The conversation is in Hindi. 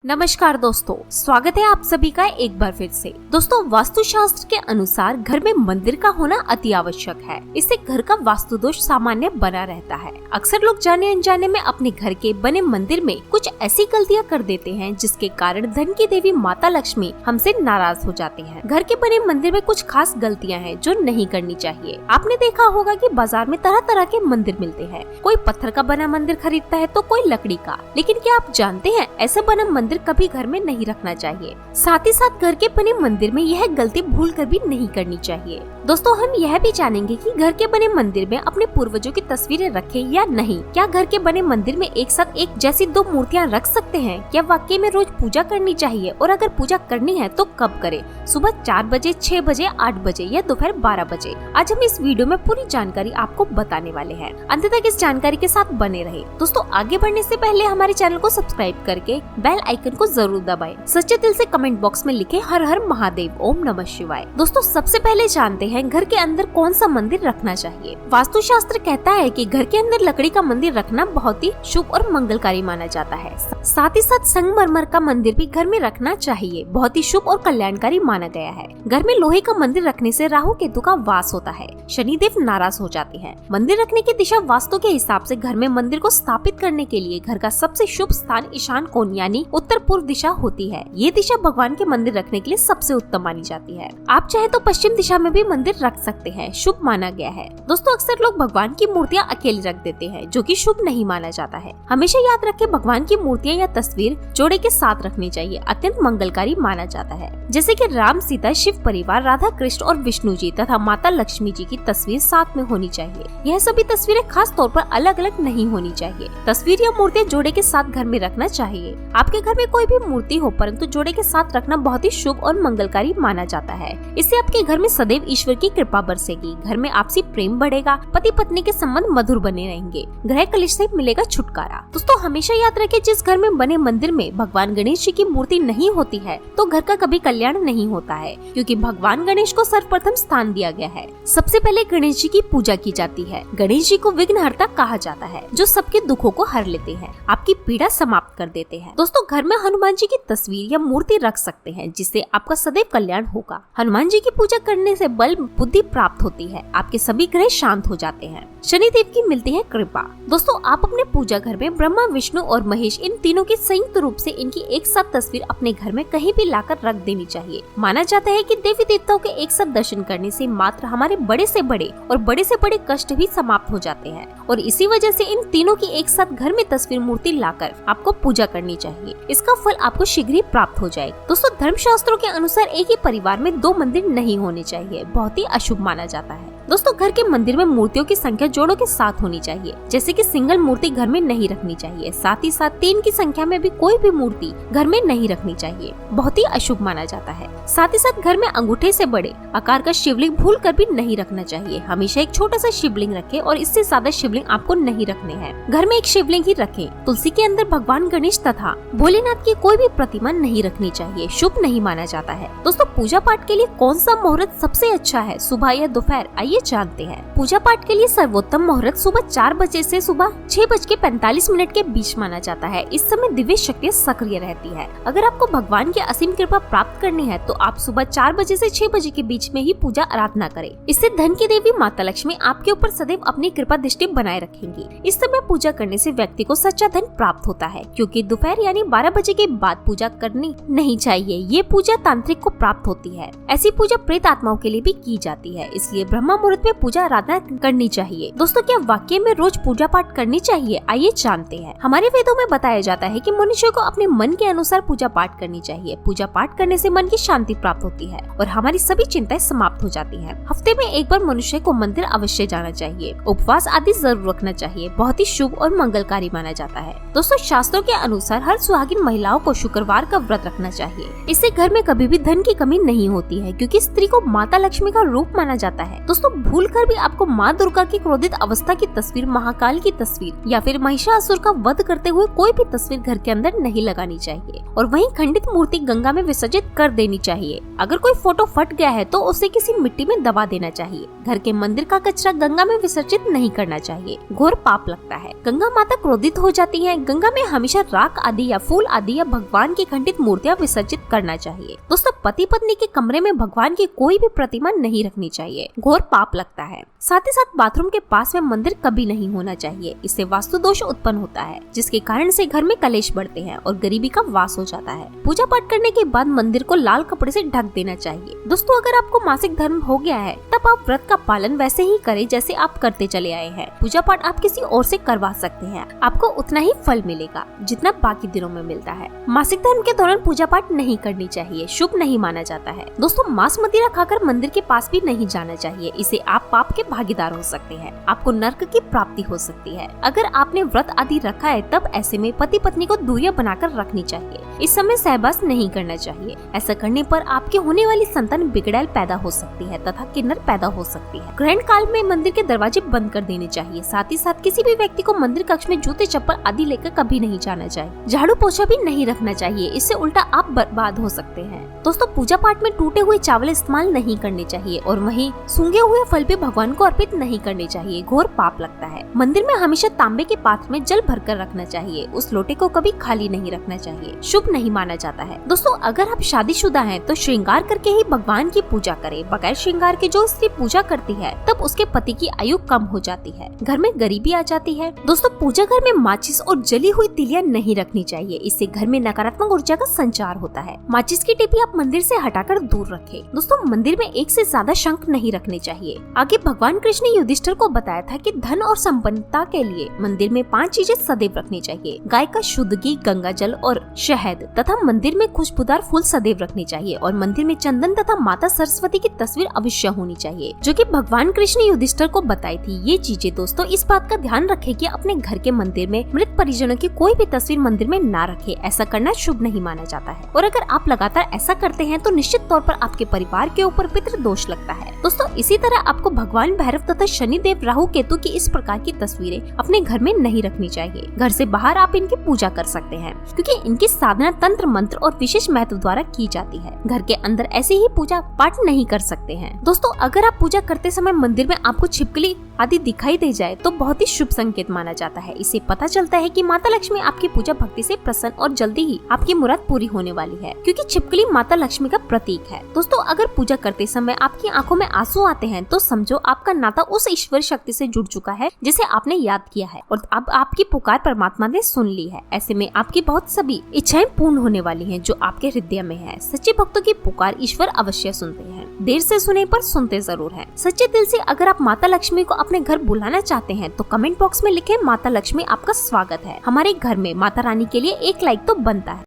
नमस्कार दोस्तों, स्वागत है आप सभी का एक बार फिर से। दोस्तों, वास्तुशास्त्र के अनुसार घर में मंदिर का होना अति आवश्यक है। इससे घर का वास्तु दोष सामान्य बना रहता है। अक्सर लोग जाने अनजाने में अपने घर के बने मंदिर में कुछ ऐसी गलतियां कर देते हैं जिसके कारण धन की देवी माता लक्ष्मी हमसे नाराज हो जाती हैं। घर के बने मंदिर में कुछ खास गलतियां हैं जो नहीं करनी चाहिए। आपने देखा होगा कि बाजार में तरह तरह के मंदिर मिलते हैं। कोई पत्थर का बना मंदिर खरीदता है तो कोई लकड़ी का, लेकिन क्या आप जानते हैं ऐसा बना मंदिर कभी घर में नहीं रखना चाहिए। साथ ही साथ घर के बने मंदिर में यह गलती भूल कर भी नहीं करनी चाहिए। दोस्तों, हम यह भी जानेंगे कि घर के बने मंदिर में अपने पूर्वजों की तस्वीरें रखें या नहीं। क्या घर के बने मंदिर में एक साथ एक जैसी दो मूर्तियां रख सकते हैं? क्या वाकई में रोज पूजा करनी चाहिए? और अगर पूजा करनी है तो कब करें? सुबह 4 बजे, 6 बजे, 8 बजे या दोपहर 12 बजे? आज हम इस वीडियो में पूरी जानकारी आपको बताने वाले हैं। अंत तक इस जानकारी के साथ बने रहे। दोस्तों, आगे बढ़ने से पहले हमारे चैनल को सब्सक्राइब करके बेल आइकन को जरूर दबाएं। सच्चे दिल से कमेंट बॉक्स में लिखें हर हर महादेव, ओम नमः शिवाय। दोस्तों, सबसे पहले जानते हैं घर के अंदर कौन सा मंदिर रखना चाहिए। वास्तुशास्त्र कहता है कि घर के अंदर लकड़ी का मंदिर रखना बहुत ही शुभ और मंगलकारी माना जाता है। साथ ही साथ संगमरमर का मंदिर भी घर में रखना चाहिए, बहुत ही शुभ और कल्याणकारी माना गया है। घर में लोहे का मंदिर रखने से राहु केतु का वास होता है, शनिदेव नाराज हो जाते हैं। मंदिर रखने की दिशा वास्तु के हिसाब से घर में मंदिर को स्थापित करने के लिए घर का सबसे शुभ स्थान ईशान कोण यानी उत्तर पूर्व दिशा होती है। ये दिशा भगवान के मंदिर रखने के लिए सबसे उत्तम मानी जाती है। आप चाहे तो पश्चिम दिशा में भी मंदिर रख सकते हैं, शुभ माना गया है। दोस्तों, अक्सर लोग भगवान की मूर्तियां अकेले रख देते हैं जो कि शुभ नहीं माना जाता है। हमेशा याद रखें, भगवान की मूर्तियां या तस्वीर जोड़े के साथ रखनी चाहिए, अत्यंत मंगलकारी माना जाता है। जैसे कि राम, सीता, शिव परिवार, राधा कृष्ण और विष्णु जी तथा माता लक्ष्मी जी की तस्वीर साथ में होनी चाहिए। यह सभी तस्वीरें खास तौर पर अलग अलग नहीं होनी चाहिए। तस्वीर या मूर्तियां जोड़े के साथ घर में रखना चाहिए। आपके घर में कोई भी मूर्ति हो परंतु जोड़े के साथ रखना बहुत ही शुभ और मंगलकारी माना जाता है। इससे आपके घर में सदैव ईश्वर की कृपा बरसेगी। घर में आपसी प्रेम बढ़ेगा, पति पत्नी के संबंध मधुर बने रहेंगे, ग्रह कलेश से मिलेगा छुटकारा। दोस्तों, हमेशा याद रखें, जिस घर में बने मंदिर में भगवान गणेश जी की मूर्ति नहीं होती है तो घर का कभी कल्याण नहीं होता है, क्योंकि भगवान गणेश को सर्वप्रथम स्थान दिया गया है। सबसे पहले गणेश जी की पूजा की जाती है। गणेश जी को विघ्नहर्ता कहा जाता है, जो सबके दुखों को हर लेते हैं, आपकी पीड़ा समाप्त कर देते हैं। दोस्तों, घर में हनुमान जी की तस्वीर या मूर्ति रख सकते हैं, जिससे आपका सदैव कल्याण होगा। हनुमान जी की पूजा करने से बल बुद्धि प्राप्त होती है, आपके सभी ग्रह शांत हो जाते हैं, शनिदेव की मिलती है कृपा। दोस्तों, आप अपने पूजा घर में ब्रह्मा, विष्णु और महेश इन तीनों की संयुक्त रूप से इनकी एक साथ तस्वीर अपने घर में कहीं भी लाकर रख देनी चाहिए। माना जाता है कि देवी देवताओं के एक साथ दर्शन करने से मात्र हमारे बड़े से बड़े कष्ट भी समाप्त हो जाते हैं, और इसी वजह से इन तीनों की एक साथ घर में तस्वीर मूर्ति लाकर आपको पूजा करनी चाहिए। इसका फल आपको शीघ्र ही प्राप्त हो जाएगा। दोस्तों, धर्मशास्त्रों के अनुसार एक ही परिवार में 2 मंदिर नहीं होने चाहिए, बहुत ही अशुभ माना जाता है। दोस्तों, घर के मंदिर में मूर्तियों की संख्या जोड़ों के साथ होनी चाहिए, जैसे कि सिंगल मूर्ति घर में नहीं रखनी चाहिए। साथ ही साथ 3 की संख्या में भी कोई भी मूर्ति घर में नहीं रखनी चाहिए, बहुत ही अशुभ माना जाता है। साथ ही साथ घर में अंगूठे से बड़े आकार का शिवलिंग भूल कर भी नहीं रखना चाहिए। हमेशा एक छोटा सा शिवलिंग रखें और इससे ज्यादा शिवलिंग आपको नहीं रखने हैं। घर में एक शिवलिंग ही रखें। तुलसी के अंदर भगवान गणेश तथा भोलेनाथ की कोई भी प्रतिमा नहीं रखनी चाहिए, शुभ नहीं माना जाता है। दोस्तों, पूजा पाठ के लिए कौन सा मुहूर्त सबसे अच्छा है, सुबह या दोपहर? आइए जानते हैं। पूजा पाठ के लिए सर्वोत्तम मुहूर्त सुबह 4 बजे से सुबह 6:45 के बीच माना जाता है। इस समय दिव्य शक्ति सक्रिय रहती है। अगर आपको भगवान की असीम कृपा प्राप्त करनी है तो आप सुबह 4 बजे से 6 बजे के बीच में ही पूजा आराधना करें। इससे धन की देवी माता लक्ष्मी आपके ऊपर सदैव अपनी कृपा दृष्टि बनाए रखेंगी। इस समय पूजा करने से व्यक्ति को सच्चा धन प्राप्त होता है, क्योंकि दोपहर यानी 12 बजे के बाद पूजा करनी नहीं चाहिए। ये पूजा तांत्रिक को प्राप्त होती है। ऐसी पूजा प्रेत आत्माओं के लिए भी की जाती है, इसलिए ब्रह्म मुहूर्त में पूजा आराधना करनी चाहिए। दोस्तों, क्या वाकई में रोज पूजा पाठ करनी चाहिए? आइए जानते हैं। हमारे वेदों में बताया जाता है कि मनुष्य को अपने मन के अनुसार पूजा पाठ करनी चाहिए। पूजा पाठ करने से मन की शांति प्राप्त होती है और हमारी सभी चिंताएं समाप्त हो जाती हैं। हफ्ते में एक बार मनुष्य को मंदिर अवश्य जाना चाहिए। उपवास आदि जरूर रखना चाहिए, बहुत ही शुभ और मंगलकारी माना जाता है। दोस्तों, शास्त्रों के अनुसार हर सुहागिन महिलाओं को शुक्रवार का व्रत रखना चाहिए। इससे घर में कभी भी धन की कमी नहीं होती है, क्योंकि स्त्री को माता लक्ष्मी का रूप माना जाता है। दोस्तों, भूलकर भी आपको माँ दुर्गा की क्रोधित अवस्था की तस्वीर, महाकाल की तस्वीर या फिर महिषासुर का वध करते हुए कोई भी तस्वीर घर के अंदर नहीं लगानी चाहिए और वहीं खंडित मूर्ति गंगा में विसर्जित कर देनी चाहिए। अगर कोई फोटो फट गया है तो उसे किसी मिट्टी में दबा देना चाहिए। घर के मंदिर का कचरा गंगा में विसर्जित नहीं करना चाहिए, घोर पाप लगता है। गंगा माता क्रोधित हो जाती है। गंगा में हमेशा राख आदि या फूल आदि या भगवान की खंडित मूर्तियां विसर्जित करना चाहिए। दोस्तों, पति पत्नी के कमरे में भगवान की कोई भी प्रतिमा नहीं रखनी चाहिए, घोर पाप लगता है। साथ ही साथ बाथरूम के पास में मंदिर कभी नहीं होना चाहिए, इससे वास्तु दोष उत्पन्न होता है, जिसके कारण से घर में कलेश बढ़ते हैं और गरीबी का वास हो जाता है। पूजा पाठ करने के बाद मंदिर को लाल कपड़े से ढक देना चाहिए। दोस्तों, अगर आपको मासिक धर्म हो गया है तब आप व्रत का पालन वैसे ही करें जैसे आप करते चले आए हैं। पूजा पाठ आप किसी और से करवा सकते हैं, आपको उतना ही फल मिलेगा जितना बाकी दिनों में मिलता है। मासिक धर्म के दौरान पूजा पाठ नहीं करनी चाहिए, शुभ नहीं माना जाता है। दोस्तों, मांस मदिरा खाकर मंदिर के पास भी नहीं जाना चाहिए, इसे आप पाप के भागीदार हो सकते हैं, आपको नर्क की प्राप्ति हो सकती है। अगर आपने व्रत आदि रखा है तब ऐसे में पति पत्नी को दूरियां बनाकर रखनी चाहिए। इस समय सहवास नहीं करना चाहिए, ऐसा करने पर आपके होने वाली संतान बिगड़ैल पैदा हो सकती है तथा किन्नर पैदा हो सकती है। ग्रहण काल में मंदिर के दरवाजे बंद कर देने चाहिए। साथ ही साथ किसी भी व्यक्ति को मंदिर कक्ष में जूते चप्पल आदि लेकर कभी नहीं जाना चाहिए। झाड़ू पोछा भी नहीं रखना चाहिए, इससे उल्टा आप बर्बाद हो सकते हैं। दोस्तों, पूजा पाठ में टूटे हुए चावल इस्तेमाल नहीं करने चाहिए और वहीं सूंघे हुए फल भी भगवान को अर्पित नहीं करने चाहिए, घोर पाप लगता है। मंदिर में हमेशा तांबे के पात्र में जल भरकर रखना चाहिए, उस लोटे को कभी खाली नहीं रखना चाहिए, शुभ नहीं माना जाता है। दोस्तों, अगर आप शादीशुदा हैं तो श्रृंगार करके ही भगवान की पूजा करें। बगैर श्रृंगार के जो स्त्री पूजा करती है तब उसके पति की आयु कम हो जाती है, घर में गरीबी आ जाती है। दोस्तों, पूजा घर में माचिस और जली हुई तिलियां नहीं रखनी चाहिए, इससे घर में नकारात्मक ऊर्जा का संचार होता है। माचिस की टिप्पी आप मंदिर से हटाकर दूर रखें। दोस्तों, मंदिर में एक से ज्यादा शंख नहीं रखने चाहिए। आगे भगवान कृष्ण ने युधिष्ठिर को बताया था कि धन और संपन्नता के लिए मंदिर में 5 चीजें सदैव रखनी चाहिए। गाय का शुद्ध घी, गंगा जल और शहद तथा मंदिर में खुशबूदार फूल सदैव रखने चाहिए और मंदिर में चंदन तथा माता सरस्वती की तस्वीर अवश्य होनी चाहिए, जो कि भगवान कृष्ण ने युधिष्ठिर को बताई थी। ये चीजें दोस्तों इस बात का ध्यान रखें कि अपने घर के मंदिर में मृत परिजनों की कोई भी तस्वीर मंदिर में ना रखें, ऐसा करना शुभ नहीं माना जाता है। और अगर आप लगातार ऐसा करते हैं तो निश्चित तौर पर आपके परिवार के ऊपर पितृ दोष लगता है। दोस्तों, इसी तरह आपको भगवान भैरव तथा शनिदेव, राहु, केतु की इस प्रकार की तस्वीरें अपने घर में नहीं रखनी चाहिए। घर से बाहर आप इनकी पूजा कर सकते हैं, क्योंकि इनकी साधना तंत्र मंत्र और विशेष महत्व द्वारा की जाती है। घर के अंदर ऐसे ही पूजा पाठ नहीं कर सकते हैं। दोस्तों, अगर आप पूजा करते समय मंदिर में आपको छिपकली आदि दिखाई दे जाए तो बहुत ही शुभ संकेत माना जाता है। इससे पता चलता है कि माता लक्ष्मी आपकी पूजा भक्ति से प्रसन्न और जल्दी ही आपकी मुराद पूरी होने वाली है, क्योंकि छिपकली माता लक्ष्मी का प्रतीक है। दोस्तों, अगर पूजा करते समय आपकी आंखों में आंसू आते हैं तो समझो आपका नाता उस ईश्वर शक्ति से जुड़ चुका है जिसे आपने याद किया है और अब आपकी पुकार परमात्मा ने सुन ली है। ऐसे में आपकी बहुत सभी इच्छाएं पूर्ण होने वाली हैं जो आपके हृदय में है। सच्चे भक्तों की पुकार ईश्वर अवश्य सुनते हैं, देर से सुने पर सुनते जरूर हैं। सच्चे दिल से अगर आप माता लक्ष्मी को अपने घर बुलाना चाहते हैं तो कमेंट बॉक्स में लिखें, माता लक्ष्मी आपका स्वागत है। हमारे घर में माता रानी के लिए एक लाइक तो बनता है।